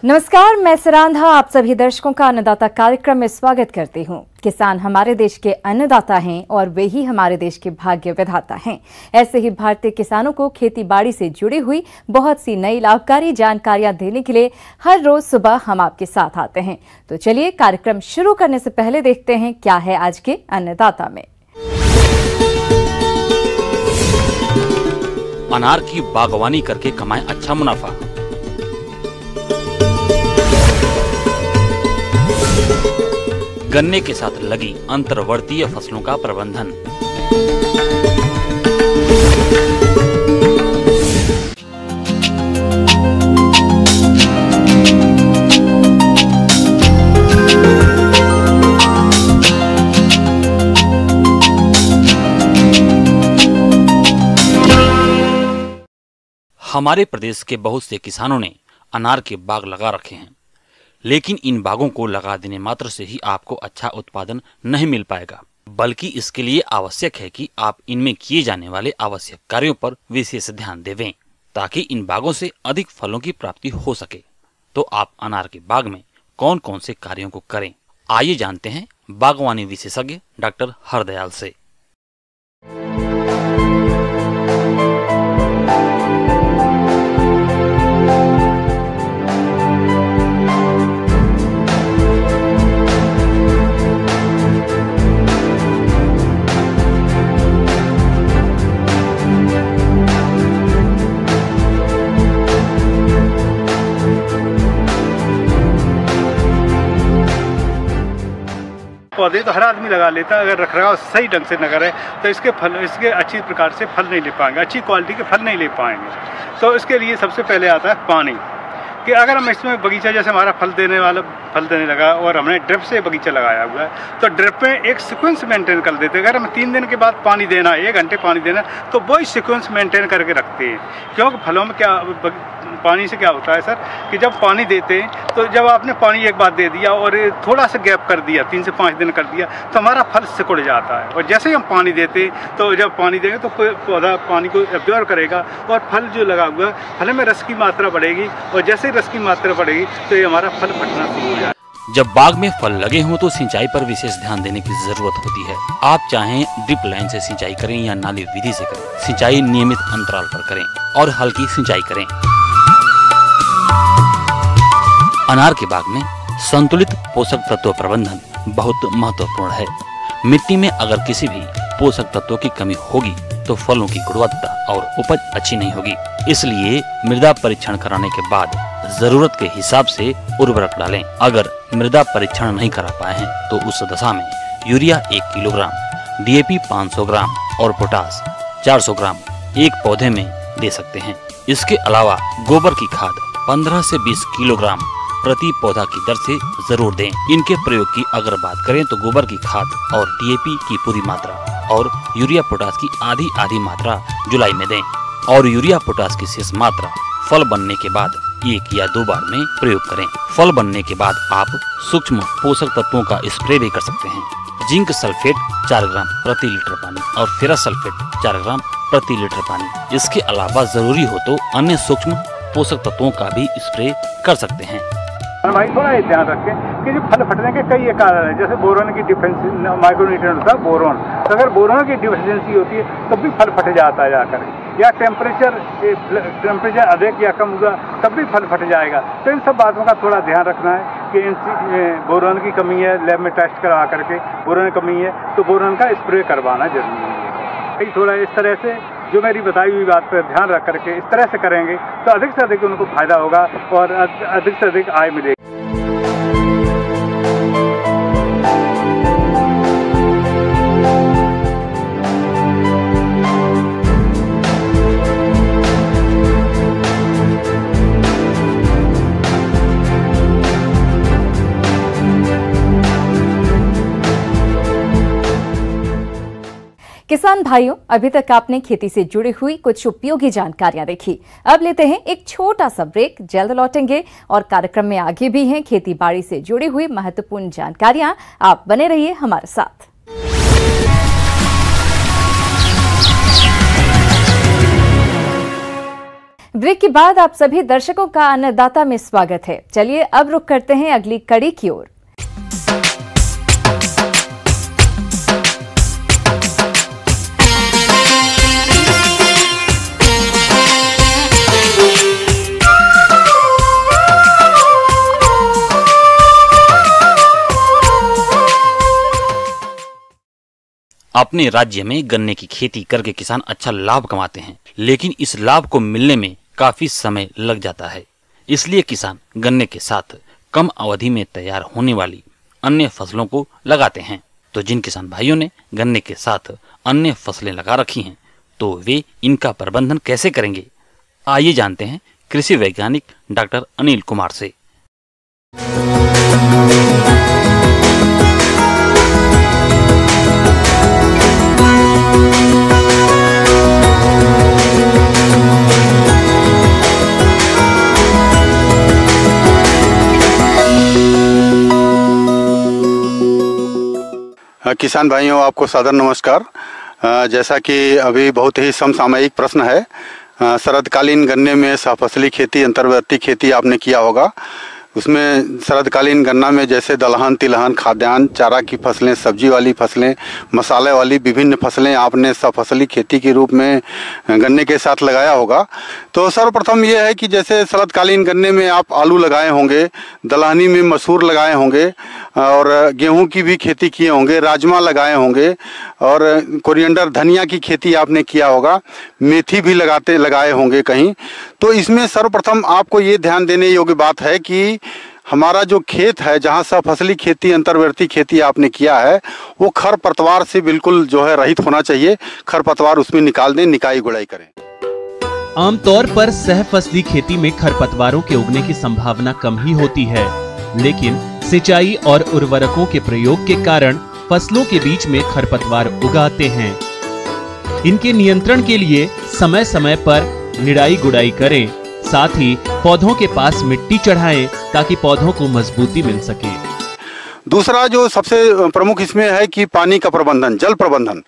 नमस्कार, मैं सरांधा आप सभी दर्शकों का अन्नदाता कार्यक्रम में स्वागत करती हूं। किसान हमारे देश के अन्नदाता हैं और वे ही हमारे देश के भाग्य विधाता हैं। ऐसे ही भारतीय किसानों को खेती बाड़ी से जुड़ी हुई बहुत सी नई लाभकारी जानकारियां देने के लिए हर रोज सुबह हम आपके साथ आते हैं। तो चलिए कार्यक्रम शुरू करने से पहले देखते हैं क्या है आज के अन्नदाता में। अनार की बागवानी करके कमाएं अच्छा मुनाफा। गन्ने के साथ लगी अंतर्वर्तीय फसलों का प्रबंधन। हमारे प्रदेश के बहुत से किसानों ने अनार के बाग लगा रखे हैं, लेकिन इन बागों को लगा देने मात्र से ही आपको अच्छा उत्पादन नहीं मिल पाएगा, बल्कि इसके लिए आवश्यक है कि आप इनमें किए जाने वाले आवश्यक कार्यों पर विशेष ध्यान देवें, ताकि इन बागों से अधिक फलों की प्राप्ति हो सके। तो आप अनार के बाग में कौन कौन से कार्यों को करें, आइए जानते हैं बागवानी विशेषज्ञ डॉक्टर हरदयाल से। पौधे तो हर आदमी लगा लेता है, अगर रखरखाव सही ढंग से न करे तो इसके अच्छी प्रकार से फल नहीं ले पाएंगे, अच्छी क्वालिटी के फल नहीं ले पाएंगे। तो इसके लिए सबसे पहले आता है पानी, कि अगर हम इसमें बगीचा जैसे हमारा फल देने लगा और हमने ड्रिप से बगीचा लगाया हुआ है, तो ड्रिप में एक सीक्वेंस मेंटेन कर देते हैं। अगर हम 3 दिन के बाद पानी देना है, 1 घंटे पानी देना, तो वही सीक्वेंस मेंटेन करके रखते हैं। क्योंकि फलों में क्या पानी से क्या होता है सर, कि जब पानी देते हैं तो जब आपने पानी एक बार दे दिया और थोड़ा सा गैप कर दिया, 3 से 5 दिन कर दिया, तो हमारा फल सिकुड़ जाता है। और जैसे ही हम पानी देते हैं तो जब पानी देंगे तो पौधा पानी को एब्जॉर्व करेगा और फल जो लगा हुआ है, फल में रस की मात्रा बढ़ेगी, और जैसे ही रस की मात्रा बढ़ेगी तो ये हमारा फल फटना शुरू हो जाएगा। जब बाग में फल लगे हों तो सिंचाई पर विशेष ध्यान देने की जरूरत होती है। आप चाहें ड्रिप लाइन से सिंचाई करें या नाली विधि से करें, सिंचाई नियमित अंतराल पर करें और हल्की सिंचाई करें। अनार के बाग में संतुलित पोषक तत्व प्रबंधन बहुत महत्वपूर्ण है। मिट्टी में अगर किसी भी पोषक तत्वों की कमी होगी तो फलों की गुणवत्ता और उपज अच्छी नहीं होगी। इसलिए मृदा परीक्षण कराने के बाद जरूरत के हिसाब से उर्वरक डालें। अगर मृदा परीक्षण नहीं करा पाए हैं तो उस दशा में यूरिया 1 किलोग्राम, DAP 500 ग्राम और पोटास 400 ग्राम एक पौधे में दे सकते हैं। इसके अलावा गोबर की खाद 15 से 20 किलोग्राम प्रति पौधा की दर से जरूर दें। इनके प्रयोग की अगर बात करें तो गोबर की खाद और DAP की पूरी मात्रा और यूरिया पोटास की आधी मात्रा जुलाई में दें, और यूरिया पोटास की शेष मात्रा फल बनने के बाद 1 या 2 बार में प्रयोग करें। फल बनने के बाद आप सूक्ष्म पोषक तत्वों का स्प्रे भी कर सकते हैं। जिंक सल्फेट 4 ग्राम प्रति लीटर पानी और फेरस सल्फेट 4 ग्राम प्रति लीटर पानी। इसके अलावा जरूरी हो तो अन्य सूक्ष्म पोषक तत्वों का भी स्प्रे कर सकते हैं। भाई थोड़ा ये ध्यान रखें कि जो फल फटने के कई कारण हैं, जैसे बोरोन की डिफिशिएंसी, माइक्रोन्यूट्रिएंट होता है बोरोन, तो अगर बोरोन की डिफिशिएंसी होती है तब भी फल फट जाता है जाकर, या टेम्परेचर अधिक या कम हुआ तब भी फल फट जाएगा। तो इन सब बातों का थोड़ा ध्यान रखना है कि बोरोन की कमी है, लैब में टेस्ट करा करके बोरोन की कमी है तो बोरोन का स्प्रे करवाना जरूरी है। थोड़ा इस तरह से जो मेरी बताई हुई बात पर ध्यान रख करके इस तरह से करेंगे तो अधिक से अधिक उनको फायदा होगा और अधिक से अधिक आय मिलेगी। किसान भाइयों, अभी तक आपने खेती से जुड़ी हुई कुछ उपयोगी जानकारियां देखी। अब लेते हैं एक छोटा सा ब्रेक, जल्द लौटेंगे और कार्यक्रम में आगे भी हैं खेती बाड़ी से जुड़ी हुई महत्वपूर्ण जानकारियां। आप बने रहिए हमारे साथ। ब्रेक के बाद आप सभी दर्शकों का अन्नदाता में स्वागत है। चलिए अब रुख करते हैं अगली कड़ी की ओर। अपने राज्य में गन्ने की खेती करके किसान अच्छा लाभ कमाते हैं, लेकिन इस लाभ को मिलने में काफी समय लग जाता है। इसलिए किसान गन्ने के साथ कम अवधि में तैयार होने वाली अन्य फसलों को लगाते हैं। तो जिन किसान भाइयों ने गन्ने के साथ अन्य फसलें लगा रखी हैं, तो वे इनका प्रबंधन कैसे करेंगे, आइए जानते हैं कृषि वैज्ञानिक डॉक्टर अनिल कुमार से। किसान भाइयों, आपको सादर नमस्कार। जैसा कि अभी बहुत ही समसामयिक प्रश्न है, शरदकालीन गन्ने में सहफसली खेती, अंतर्वर्ती खेती आपने किया होगा। उसमें शरदकालीन गन्ना में जैसे दलहन, तिलहन, खाद्यान्न, चारा की फसलें, सब्जी वाली फसलें, मसाले वाली विभिन्न फसलें आपने सहफसली खेती के रूप में गन्ने के साथ लगाया होगा। तो सर्वप्रथम ये है कि जैसे शरदकालीन गन्ने में आप आलू लगाए होंगे, दलहनी में मसूर लगाए होंगे और गेहूं की भी खेती किए होंगे, राजमा लगाए होंगे और कोरिएंडर, धनिया की खेती आपने किया होगा, मेथी भी लगाए होंगे कहीं। तो इसमें सर्वप्रथम आपको ये ध्यान देने योग्य बात है कि हमारा जो खेत है, जहाँ सहफसली खेती, अंतर्वर्ती खेती आपने किया है, वो खरपतवार से बिल्कुल जो है रहित होना चाहिए। खरपतवार उसमें निकाल दें, निकाई गुड़ाई करें। आमतौर पर सहफसली खेती में खरपतवारों के उगने की संभावना कम ही होती है, लेकिन सिंचाई और उर्वरकों के प्रयोग के कारण फसलों के बीच में खरपतवार उगाते हैं। इनके नियंत्रण के लिए समय समय पर निराई गुड़ाई करें, साथ ही पौधों के पास मिट्टी चढ़ाएं ताकि पौधों को मजबूती मिल सके। दूसरा जो सबसे प्रमुख इसमें है कि पानी का प्रबंधन, जल प्रबंधन।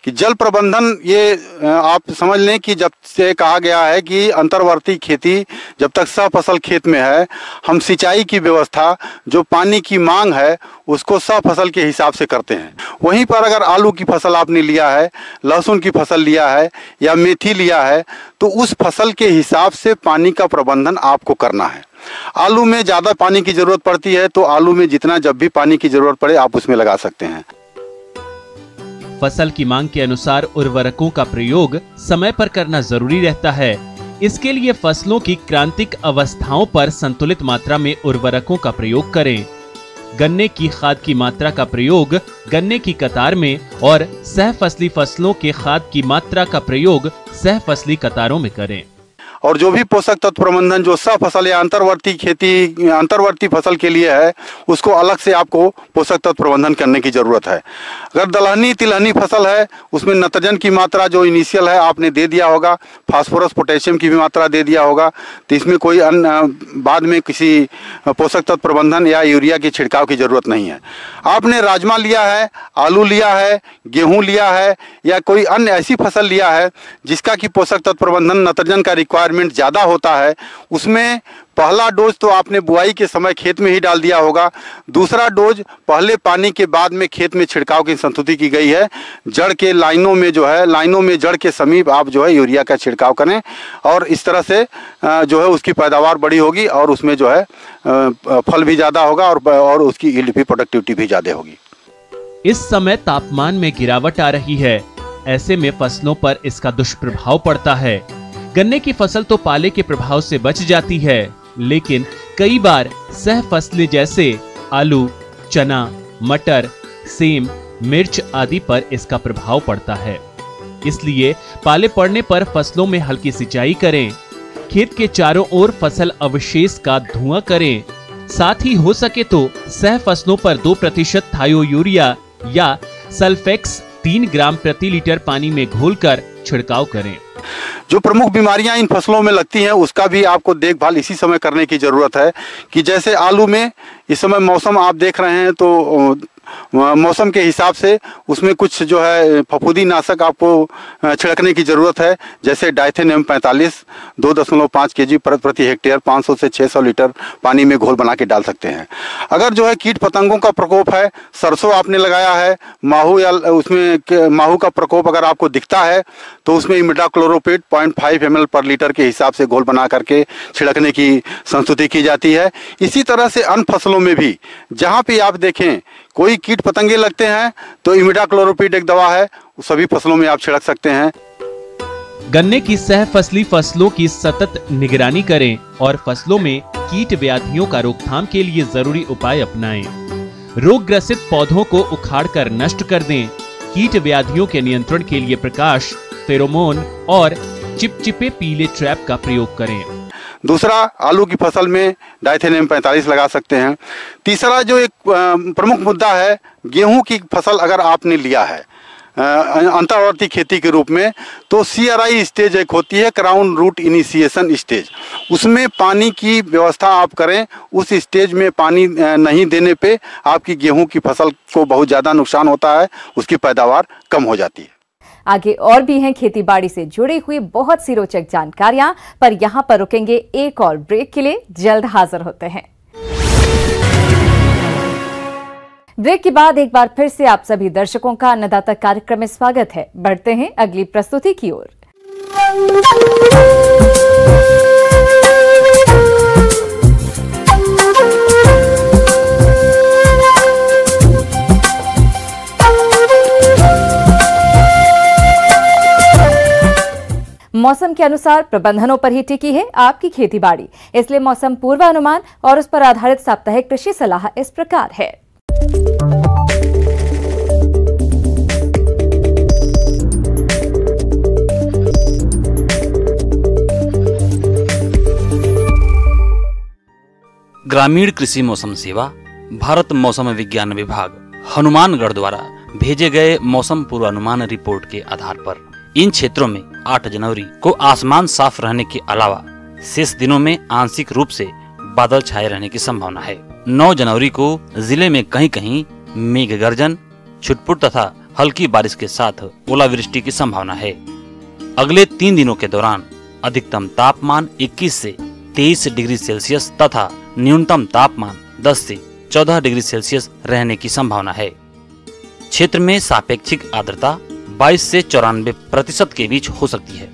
कि जल प्रबंधन ये आप समझ लें कि जब से कहा गया है कि अंतर्वर्ती खेती जब तक सहफसल खेत में है, हम सिंचाई की व्यवस्था, जो पानी की मांग है, उसको सहफसल के हिसाब से करते हैं। वहीं पर अगर आलू की फसल आपने लिया है, लहसुन की फसल लिया है या मेथी लिया है, तो उस फसल के हिसाब से पानी का प्रबंधन आपको करना है। आलू में ज़्यादा पानी की ज़रूरत पड़ती है, तो आलू में जितना जब भी पानी की ज़रूरत पड़े आप उसमें लगा सकते हैं। फसल की मांग के अनुसार उर्वरकों का प्रयोग समय पर करना जरूरी रहता है। इसके लिए फसलों की क्रांतिक अवस्थाओं पर संतुलित मात्रा में उर्वरकों का प्रयोग करें। गन्ने की खाद की मात्रा का प्रयोग गन्ने की कतार में और सहफसली फसलों के खाद की मात्रा का प्रयोग सहफसली कतारों में करें। और जो भी पोषक तत्व प्रबंधन जो सहफसल या अंतर्वर्ती खेती, अंतर्वर्ती फसल के लिए है, उसको अलग से आपको पोषक तत्व प्रबंधन करने की ज़रूरत है। अगर दलहनी तिलहनी फसल है, उसमें नाइट्रोजन की मात्रा जो इनिशियल है आपने दे दिया होगा, फास्फोरस पोटेशियम की भी मात्रा दे दिया होगा, तो इसमें कोई बाद में किसी पोषक तत्व प्रबंधन या यूरिया की छिड़काव की ज़रूरत नहीं है। आपने राजमा लिया है, आलू लिया है, गेहूँ लिया है या कोई अन्य ऐसी फसल लिया है जिसका कि पोषक तत्व प्रबंधन, नाइट्रोजन का रिक्वायरमेंट ज़्यादा होता है, उसमें पहला डोज तो आपने बुआई के समय खेत में ही डाल दिया होगा। दूसरा डोज पहले पानी के बाद में खेत में छिड़काव की संस्तुति की गई है। जड़ के लाइनों में जो है, लाइनों में जड़ के समीप आप जो है यूरिया का छिड़काव करें और इस तरह से जो है उसकी पैदावार बड़ी होगी और उसमें जो है फल भी ज़्यादा होगा और उसकी यील्ड भी, प्रोडक्टिविटी भी ज़्यादा होगी। इस समय तापमान में गिरावट आ रही है, ऐसे में फसलों पर इसका दुष्प्रभाव पड़ता है। गन्ने की फसल तो पाले के प्रभाव से बच जाती है, लेकिन कई बार सहफसलें जैसे आलू, चना, मटर, सेम, मिर्च आदि पर इसका प्रभाव पड़ता है। इसलिए पाले पड़ने पर फसलों में हल्की सिंचाई करें, खेत के चारों ओर फसल अवशेष का धुआं करें, साथ ही हो सके तो सहफसलों पर 2% थायो यूरिया या सल्फेक्स 3 ग्राम प्रति लीटर पानी में घोलकर छिड़काव करें। जो प्रमुख बीमारियां इन फसलों में लगती हैं उसका भी आपको देखभाल इसी समय करने की ज़रूरत है। कि जैसे आलू में इस समय मौसम आप देख रहे हैं तो मौसम के हिसाब से उसमें कुछ जो है फफूंदी नाशक आपको छिड़कने की ज़रूरत है। जैसे डाइथेन M45 2.5 kg प्रति हेक्टेयर 500 से 600 लीटर पानी में घोल बना के डाल सकते हैं। अगर जो है कीट पतंगों का प्रकोप है, सरसों आपने लगाया है, माहू या उसमें माहू का प्रकोप अगर आपको दिखता है तो उसमें इमिडाक्लोरोपिड 0.5 ml पर लीटर के हिसाब से घोल बना करके छिड़कने की संस्तुति की जाती है। इसी तरह से अन्य फसलों में भी जहाँ पे आप देखें कोई कीट पतंगे लगते हैं तो इमिडाक्लोरोपिड एक दवा है, सभी फसलों में आप छिड़क सकते हैं। गन्ने की सह फसली फसलों की सतत निगरानी करें और फसलों में कीट व्याधियों का रोकथाम के लिए जरूरी उपाय अपनाएं। रोग ग्रसित पौधों को उखाड़कर नष्ट कर दें। कीट व्याधियों के नियंत्रण के लिए प्रकाश, फेरोमोन और चिपचिपे पीले ट्रैप का प्रयोग करें। दूसरा, आलू की फसल में डाइथेन M45 लगा सकते हैं। तीसरा जो एक प्रमुख मुद्दा है, गेहूं की फसल अगर आपने लिया है अंतर्वर्ती खेती के रूप में तो CRI स्टेज एक होती है, क्राउन रूट इनिशिएशन स्टेज, उसमें पानी की व्यवस्था आप करें। उस स्टेज में पानी नहीं देने पे आपकी गेहूं की फसल को बहुत ज़्यादा नुकसान होता है, उसकी पैदावार कम हो जाती है। आगे और भी हैं खेतीबाड़ी से जुड़ी हुई बहुत सी रोचक जानकारियां, पर यहां पर रुकेंगे एक और ब्रेक के लिए। जल्द हाजिर होते हैं। ब्रेक के बाद एक बार फिर से आप सभी दर्शकों का अन्नदाता कार्यक्रम में स्वागत है। बढ़ते हैं अगली प्रस्तुति की ओर। मौसम के अनुसार प्रबंधनों पर ही टिकी है आपकी खेतीबाड़ी, इसलिए मौसम पूर्वानुमान और उस पर आधारित साप्ताहिक कृषि सलाह इस प्रकार है। ग्रामीण कृषि मौसम सेवा, भारत मौसम विज्ञान विभाग, हनुमानगढ़ द्वारा भेजे गए मौसम पूर्वानुमान रिपोर्ट के आधार पर इन क्षेत्रों में 8 जनवरी को आसमान साफ रहने के अलावा शेष दिनों में आंशिक रूप से बादल छाए रहने की संभावना है। 9 जनवरी को जिले में कहीं कहीं मेघ गर्जन, छुटपुट तथा हल्की बारिश के साथ ओलावृष्टि की संभावना है। अगले 3 दिनों के दौरान अधिकतम तापमान 21 से 23 डिग्री सेल्सियस तथा न्यूनतम तापमान 10 से 14 डिग्री सेल्सियस रहने की संभावना है। क्षेत्र में सापेक्षिक आर्द्रता 22 से 94% के बीच हो सकती है।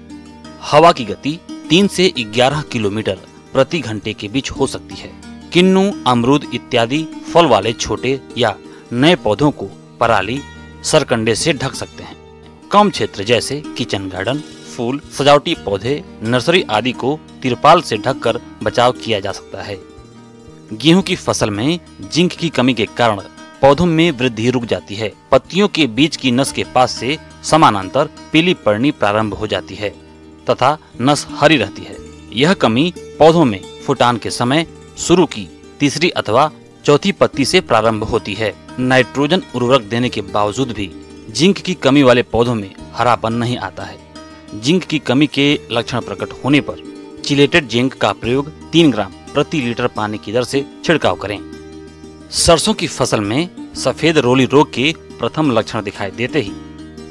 हवा की गति 3 से 11 किलोमीटर प्रति घंटे के बीच हो सकती है। किन्नू, अमरूद इत्यादि फल वाले छोटे या नए पौधों को पराली, सरकंडे से ढक सकते हैं। कम क्षेत्र जैसे किचन गार्डन, फूल, सजावटी पौधे, नर्सरी आदि को तिरपाल से ढककर बचाव किया जा सकता है। गेहूं की फसल में जिंक की कमी के कारण पौधों में वृद्धि रुक जाती है। पत्तियों के बीच की नस के पास से समानांतर पीली पड़नी प्रारंभ हो जाती है तथा नस हरी रहती है। यह कमी पौधों में फुटान के समय शुरू की तीसरी अथवा चौथी पत्ती से प्रारंभ होती है। नाइट्रोजन उर्वरक देने के बावजूद भी जिंक की कमी वाले पौधों में हरापन नहीं आता है। जिंक की कमी के लक्षण प्रकट होने पर चिलेटेड जिंक का प्रयोग 3 ग्राम प्रति लीटर पानी की दर से छिड़काव करें। सरसों की फसल में सफेद रोली रोग के प्रथम लक्षण दिखाई देते ही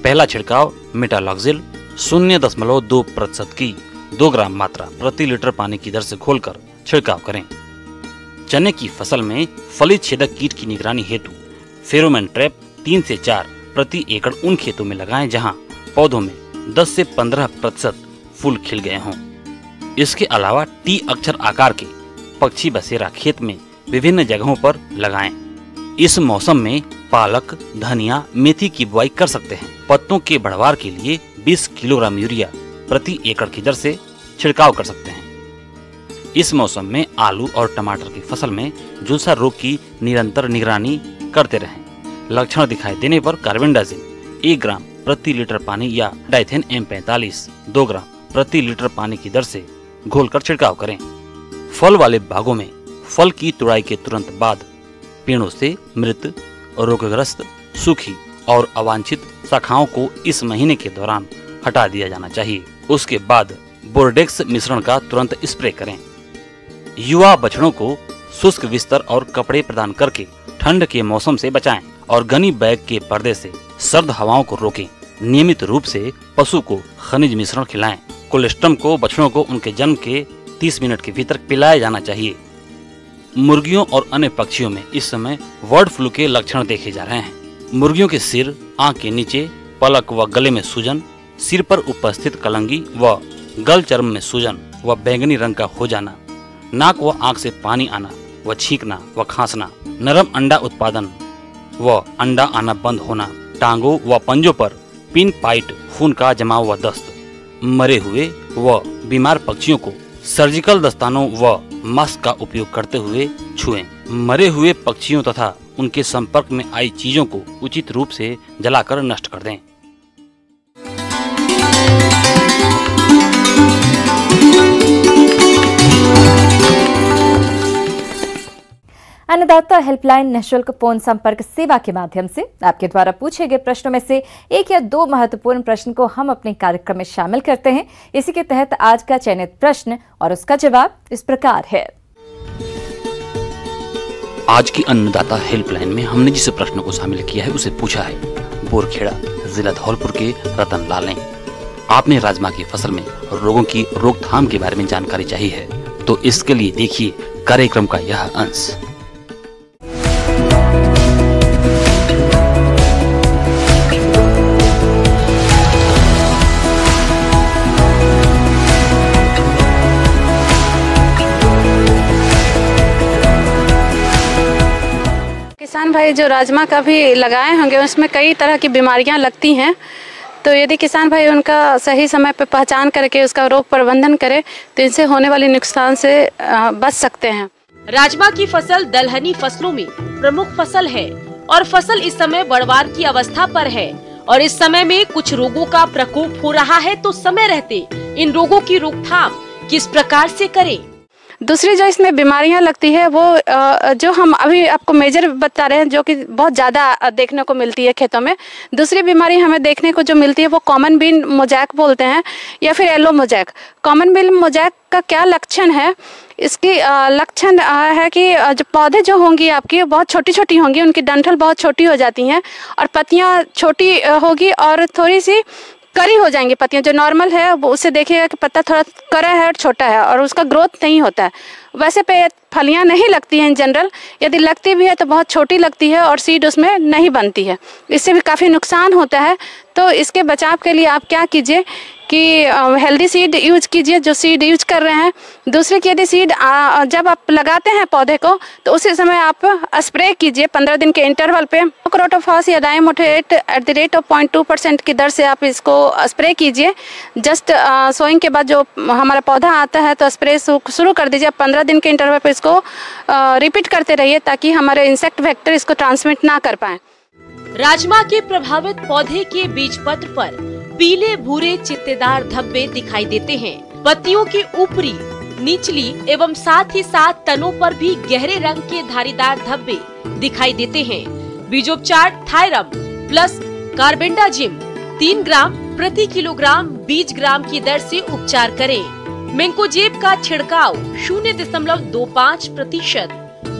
पहला छिड़काव मेटालॉक्सिल 0.2% की 2 ग्राम मात्रा प्रति लीटर पानी की दर से घोलकर छिड़काव करें। चने की फसल में फली छेदक कीट की निगरानी हेतु फेरोमोन ट्रैप 3 से 4 प्रति एकड़ उन खेतों में लगाएं जहां पौधों में 10 से 15% फूल खिल गए हों। इसके अलावा टी अक्षर आकार के पक्षी बसेरा खेत में विभिन्न जगहों पर लगाएं। इस मौसम में पालक, धनिया, मेथी की बुआई कर सकते हैं। पत्तों के बढ़वार के लिए 20 किलोग्राम यूरिया प्रति एकड़ की दर से छिड़काव कर सकते हैं। इस मौसम में आलू और टमाटर की फसल में झुलसा रोग की निरंतर निगरानी करते रहें। लक्षण दिखाई देने पर कार्बेंडाजिम 1 ग्राम प्रति लीटर पानी या डाइथेन M45 2 ग्राम प्रति लीटर पानी की दर से घोलकर छिड़काव करें। फल वाले बागों में फल की तुड़ाई के तुरंत बाद पेड़ों से मृत, रोगग्रस्त, सूखी और अवांछित शाखाओं को इस महीने के दौरान हटा दिया जाना चाहिए। उसके बाद बोर्डेक्स मिश्रण का तुरंत स्प्रे करें। युवा बछड़ों को शुष्क बिस्तर और कपड़े प्रदान करके ठंड के मौसम से बचाएं। और गनी बैग के पर्दे से सर्द हवाओं को रोकें। नियमित रूप से पशु को खनिज मिश्रण खिलाएं। कोलेस्ट्रम को बछड़ों को उनके जन्म के 30 मिनट के भीतर पिलाया जाना चाहिए। मुर्गियों और अन्य पक्षियों में इस समय बर्ड फ्लू के लक्षण देखे जा रहे हैं। मुर्गियों के सिर, आंख के नीचे, पलक व गले में सूजन, सिर पर उपस्थित कलंगी व गल चर्म में सूजन व बैंगनी रंग का हो जाना, नाक व आंख से पानी आना व छींकना व खांसना, नरम अंडा उत्पादन व अंडा आना बंद होना, टांगों व पंजों पर पिन पाइट खून का जमाव व दस्त, मरे हुए व बीमार पक्षियों को सर्जिकल दस्तानों व मास्क का उपयोग करते हुए छुएं। मरे हुए पक्षियों तथा उनके संपर्क में आई चीजों को उचित रूप से जलाकर नष्ट कर दें। अन्नदाता हेल्पलाइन निःशुल्क फोन संपर्क सेवा के माध्यम से आपके द्वारा पूछे गए प्रश्नों में से एक या दो महत्वपूर्ण प्रश्न को हम अपने कार्यक्रम में शामिल करते हैं। इसी के तहत आज का चयनित प्रश्न और उसका जवाब इस प्रकार है। आज की अन्नदाता हेल्पलाइन में हमने जिस प्रश्न को शामिल किया है उसे पूछा है बोरखेड़ा जिला धौलपुर के रतन लाल ने। आपने राजमा की फसल में रोगों की रोकथाम के बारे में जानकारी चाहिए है, तो इसके लिए देखिए कार्यक्रम का यह अंश। किसान भाई जो राजमा का भी लगाए होंगे उसमें कई तरह की बीमारियां लगती हैं, तो यदि किसान भाई उनका सही समय पर पहचान करके उसका रोग प्रबंधन करे तो इनसे होने वाले नुकसान से बच सकते हैं। राजमा की फसल दलहनी फसलों में प्रमुख फसल है और फसल इस समय बढ़वार की अवस्था पर है और इस समय में कुछ रोगों का प्रकोप हो रहा है, तो समय रहते इन रोगों की रोकथाम किस प्रकार से करें। दूसरी जो इसमें बीमारियां लगती है वो जो हम अभी आपको मेजर बता रहे हैं जो कि बहुत ज़्यादा देखने को मिलती है खेतों में। दूसरी बीमारी हमें देखने को जो मिलती है वो कॉमन बीन मोजैक बोलते हैं या फिर yellow mosaic. Common bean mosaic का क्या लक्षण है? इसकी लक्षण है कि जो पौधे जो होंगी आपकी बहुत छोटी छोटी होंगी, उनकी डंठल बहुत छोटी हो जाती हैं और पत्तियाँ छोटी होगी और थोड़ी सी करी हो जाएंगी पत्तियां। जो नॉर्मल है वो उससे देखिएगा कि पत्ता थोड़ा करा है और छोटा है और उसका ग्रोथ नहीं होता है। वैसे पे फलियां नहीं लगती हैं इन जनरल, यदि लगती भी है तो बहुत छोटी लगती है और सीड उसमें नहीं बनती है। इससे भी काफ़ी नुकसान होता है। तो इसके बचाव के लिए आप क्या कीजिए कि हेल्दी सीड यूज कीजिए जो सीड यूज कर रहे हैं। दूसरे की यदि सीड जब आप लगाते हैं पौधे को तो उसी समय आप स्प्रे कीजिए 15 दिन के इंटरवल पे। क्रोटोफॉस या डाइमोथेट @0.2% की दर से आप इसको स्प्रे कीजिए। जस्ट सोइंग के बाद जो हमारा पौधा आता है तो स्प्रे शुरू कर दीजिए। 15 दिन के इंटरवल पे इसको रिपीट करते रहिए ताकि हमारे इंसेक्ट वेक्टर इसको ट्रांसमिट ना कर पाए। राजमा के प्रभावित पौधे के बीज पत्र पर पीले भूरे चित्तेदार धब्बे दिखाई देते हैं। पत्तियों की ऊपरी, निचली एवं साथ ही साथ तनों पर भी गहरे रंग के धारीदार धब्बे दिखाई देते हैं। बीजोपचार थायरम प्लस कार्बेंडाजिम 3 ग्राम प्रति किलोग्राम 20 ग्राम की दर से उपचार करें। मैंकोजेब का छिड़काव 0.25%,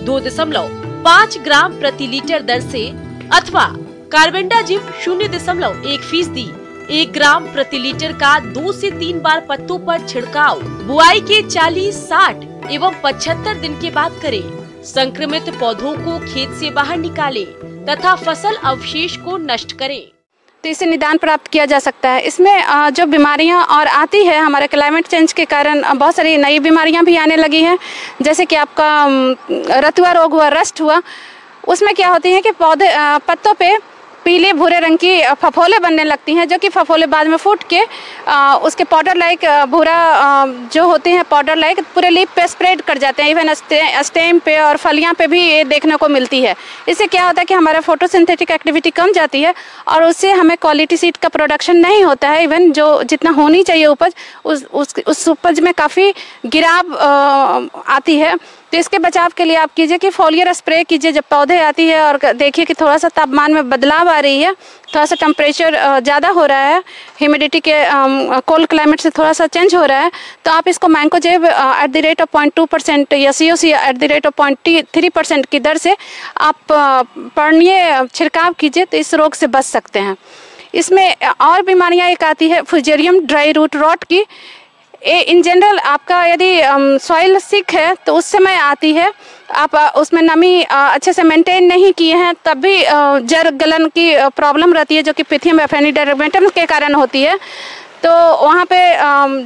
2.5 ग्राम प्रति लीटर दर से अथवा कार्बेंडाजिम 0.1%, 1 ग्राम प्रति लीटर का 2 से 3 बार पत्तों पर छिड़काव बुआई के 40, 60 एवं 75 दिन के बाद करें। संक्रमित पौधों को खेत से बाहर निकालें तथा फसल अवशेष को नष्ट करें। तो इससे निदान प्राप्त किया जा सकता है। इसमें जो बीमारियां और आती है हमारे क्लाइमेट चेंज के कारण बहुत सारी नई बीमारियां भी आने लगी हैं। जैसे कि आपका रतुआ रोग हुआ, रस्ट हुआ, उसमें क्या होती है कि पौधे पत्तों पे पीले भूरे रंग की फफोले बनने लगती हैं, जो कि फफोले बाद में फूट के उसके पाउडर लाइक भूरा जो होते हैं पाउडर लाइक पूरे लीफ पे स्प्रेड कर जाते हैं। इवन स्टेम पे और फलियां पे भी ये देखने को मिलती है। इससे क्या होता है कि हमारा फोटोसिंथेटिक एक्टिविटी कम जाती है और उससे हमें क्वालिटी सीड का प्रोडक्शन नहीं होता है। इवन जो जितना होनी चाहिए उपज उस उपज में काफ़ी गिराव आती है। तो इसके बचाव के लिए आप कीजिए कि फोलियर स्प्रे कीजिए जब पौधे आती है और देखिए कि थोड़ा सा तापमान में बदलाव आ रही है, थोड़ा सा टेम्परेचर ज़्यादा हो रहा है, ह्यूमिडिटी के कोल्ड क्लाइमेट से थोड़ा सा चेंज हो रहा है, तो आप इसको मैंकोजेब @2% या COC @0.3% की दर से आप पर्णीय छिड़काव कीजिए तो इस रोग से बच सकते हैं। इसमें और बीमारियां एक आती है फुजेरियम ड्राई रूट रॉट की। इन जनरल आपका यदि सॉइल सिक है तो उस समय आती है, आप उसमें नमी अच्छे से मेंटेन नहीं किए हैं तब भी जड़ गलन की प्रॉब्लम रहती है जो कि पिथियम एफिनिडेरमेटम के कारण होती है। तो वहाँ पे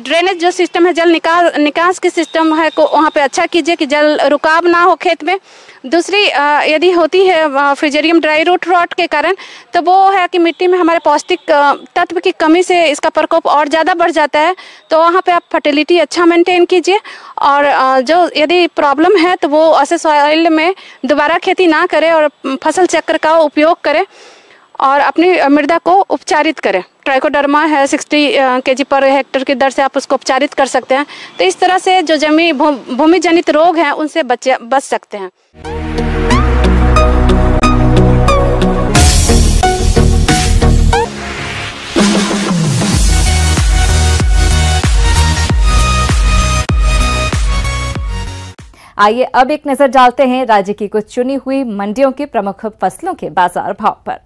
ड्रेनेज जो सिस्टम है, जल निकास की सिस्टम है को वहाँ पे अच्छा कीजिए कि जल रुकाव ना हो खेत में। दूसरी यदि होती है फ्यूजेरियम ड्राई रूट रॉट के कारण तो वो है कि मिट्टी में हमारे पौष्टिक तत्व की कमी से इसका प्रकोप और ज़्यादा बढ़ जाता है। तो वहाँ पे आप फर्टिलिटी अच्छा मेंटेन कीजिए और जो यदि प्रॉब्लम है तो वो ऐसे सॉइल में दोबारा खेती ना करें और फसल चक्र का उपयोग करें और अपनी मृदा को उपचारित करें। ट्राइकोडर्मा है 60 kg पर हेक्टर की दर से आप उसको उपचारित कर सकते हैं। तो इस तरह से जो भूमि जनित रोग हैं उनसे बच सकते हैं। आइए अब एक नजर डालते हैं राज्य की कुछ चुनी हुई मंडियों के प्रमुख फसलों के बाजार भाव पर।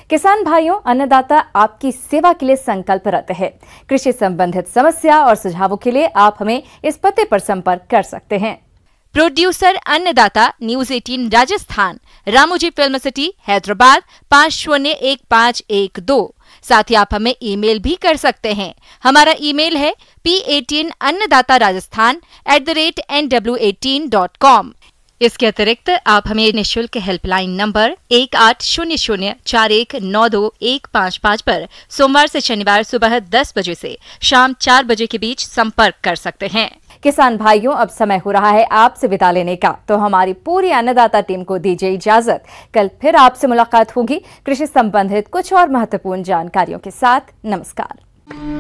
किसान भाइयों, अन्नदाता आपकी सेवा के लिए संकल्परत है। कृषि संबंधित समस्या और सुझावों के लिए आप हमें इस पते पर संपर्क कर सकते हैं। प्रोड्यूसर अन्नदाता, news 18 Rajasthan, Ramoji film city, Hyderabad 501512। साथ ही आप हमें ईमेल भी कर सकते हैं। हमारा ईमेल है p18annadatarajasthan@nw18.com। इसके अतिरिक्त आप हमें निःशुल्क हेल्पलाइन नंबर 18004192-155 पर सोमवार से शनिवार सुबह 10 बजे से शाम 4 बजे के बीच संपर्क कर सकते हैं। किसान भाइयों, अब समय हो रहा है आपसे विदा लेने का, तो हमारी पूरी अन्नदाता टीम को दीजिए इजाजत। कल फिर आपसे मुलाकात होगी कृषि संबंधित कुछ और महत्वपूर्ण जानकारियों के साथ। नमस्कार।